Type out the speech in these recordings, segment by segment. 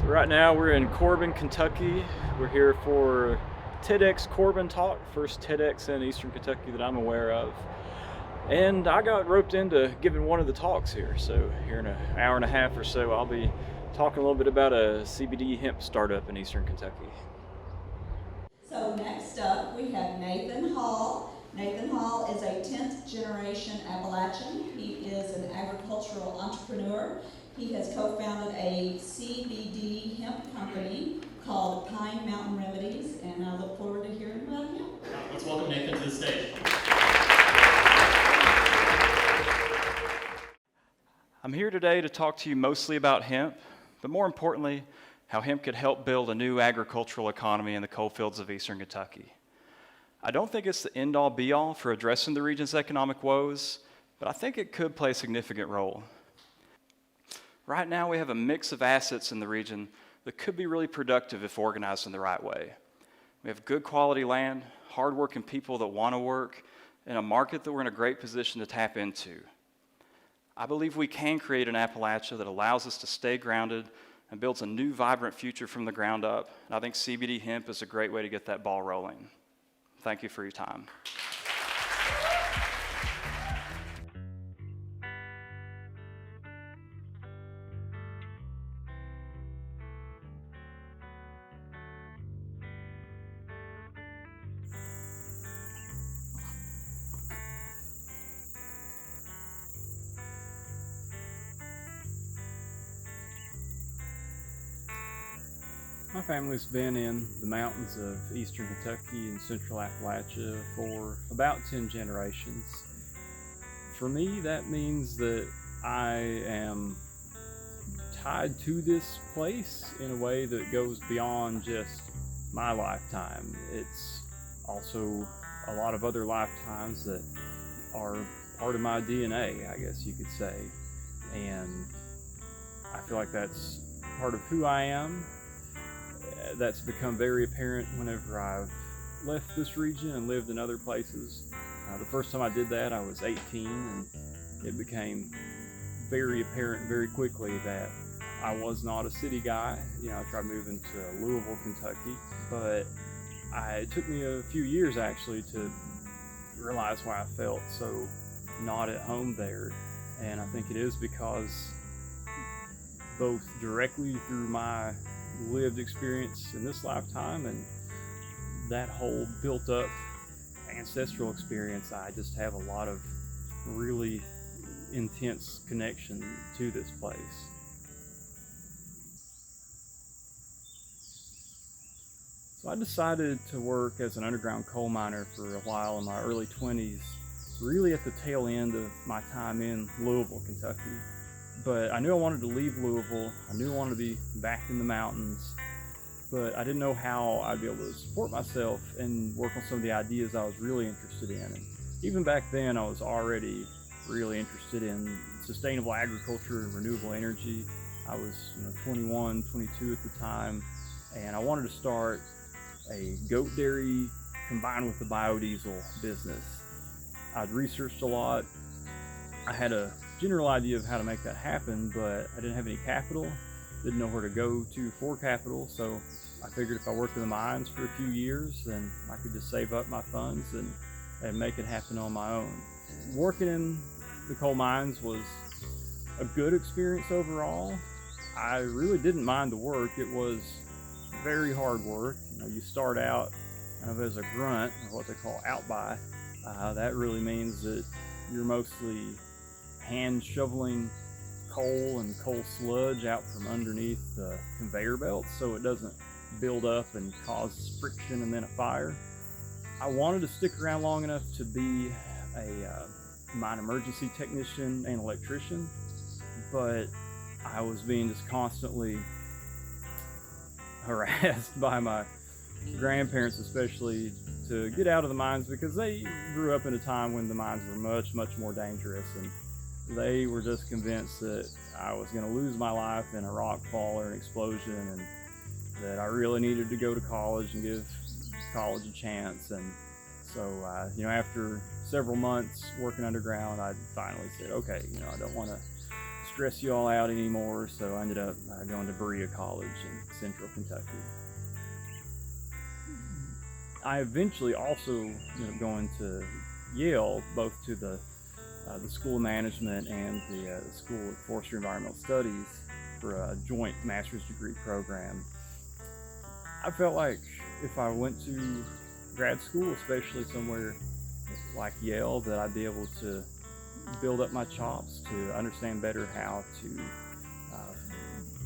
So right now we're in Corbin, Kentucky. We're here for TEDx Corbin talk, first TEDx in Eastern Kentucky that I'm aware of. And I got roped into giving one of the talks here. So here in an hour and a half or so, I'll be talking a little bit about a CBD hemp startup in Eastern Kentucky. So next up, we have Nathan Hall. Nathan Hall is a 10th generation Appalachian. He is an agricultural entrepreneur. He has co-founded a CBD hemp company called Pine Mountain Remedies, and I look forward to hearing about him. Let's welcome Nathan to the stage. I'm here today to talk to you mostly about hemp, but more importantly, how hemp could help build a new agricultural economy in the coal fields of Eastern Kentucky. I don't think it's the end-all be-all for addressing the region's economic woes, but I think it could play a significant role. Right now, we have a mix of assets in the region that could be really productive if organized in the right way. We have good quality land, hardworking people that want to work, and a market that we're in a great position to tap into. I believe we can create an Appalachia that allows us to stay grounded and builds a new, vibrant future from the ground up. And I think CBD hemp is a great way to get that ball rolling. Thank you for your time. My family's been in the mountains of eastern Kentucky and central Appalachia for about 10 generations. For me, that means that I am tied to this place in a way that goes beyond just my lifetime. It's also a lot of other lifetimes that are part of my DNA, I guess you could say. And I feel like that's part of who I am. That's become very apparent whenever I've left this region and lived in other places. The first time I did that, I was 18, and it became very apparent very quickly that I was not a city guy. I tried moving to Louisville, Kentucky, but it took me a few years actually to realize why I felt so not at home there. And I think it is because both directly through my lived experience in this lifetime and that whole built up ancestral experience, I just have a lot of really intense connection to this place. So I decided to work as an underground coal miner for a while in my early 20s, really at the tail end of my time in Louisville, Kentucky. But I knew I wanted to leave Louisville. I knew I wanted to be back in the mountains, but I didn't know how I'd be able to support myself and work on some of the ideas I was really interested in. And even back then, I was already really interested in sustainable agriculture and renewable energy. I was 21, 22 at the time, and I wanted to start a goat dairy combined with the biodiesel business. I'd researched a lot. I had a general idea of how to make that happen, but I didn't have any capital, didn't know where to go to for capital, so I figured if I worked in the mines for a few years, then I could just save up my funds and make it happen on my own. Working in the coal mines was a good experience overall. I really didn't mind the work. It was very hard work. You start out kind of as a grunt, or what they call out by. That really means that you're mostly hand shoveling coal and coal sludge out from underneath the conveyor belt so it doesn't build up and cause friction and then a fire. I wanted to stick around long enough to be a mine emergency technician and electrician, but I was being just constantly harassed by my grandparents, especially, to get out of the mines because they grew up in a time when the mines were much, much more dangerous, and they were just convinced that I was going to lose my life in a rock fall or an explosion, and that I really needed to go to college and give college a chance. And so, after several months working underground, I finally said, okay, I don't want to stress you all out anymore, so I ended up going to Berea College in central Kentucky. I eventually also ended up going to Yale, both to the School of Management and the School of Forestry and Environmental Studies for a joint master's degree program. I felt like if I went to grad school, especially somewhere like Yale, that I'd be able to build up my chops to understand better how to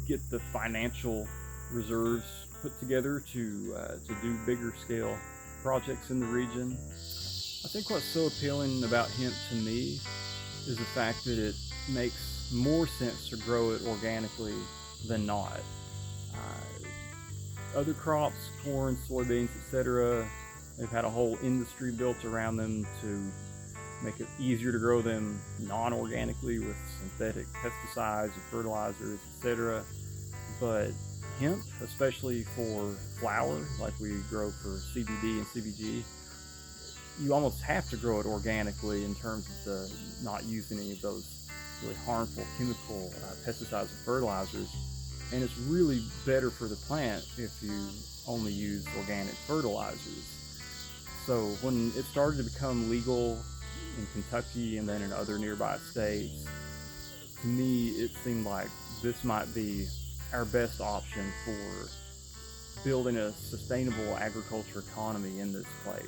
get the financial reserves put together to do bigger scale projects in the region. I think what's so appealing about hemp to me is the fact that it makes more sense to grow it organically than not. Other crops, corn, soybeans, etc., they've had a whole industry built around them to make it easier to grow them non-organically with synthetic pesticides and fertilizers, etc. But hemp, especially for flower, like we grow for CBD and CBG, you almost have to grow it organically in terms of the not using any of those really harmful chemical pesticides and fertilizers. And it's really better for the plant if you only use organic fertilizers. So when it started to become legal in Kentucky and then in other nearby states, to me it seemed like this might be our best option for building a sustainable agriculture economy in this place.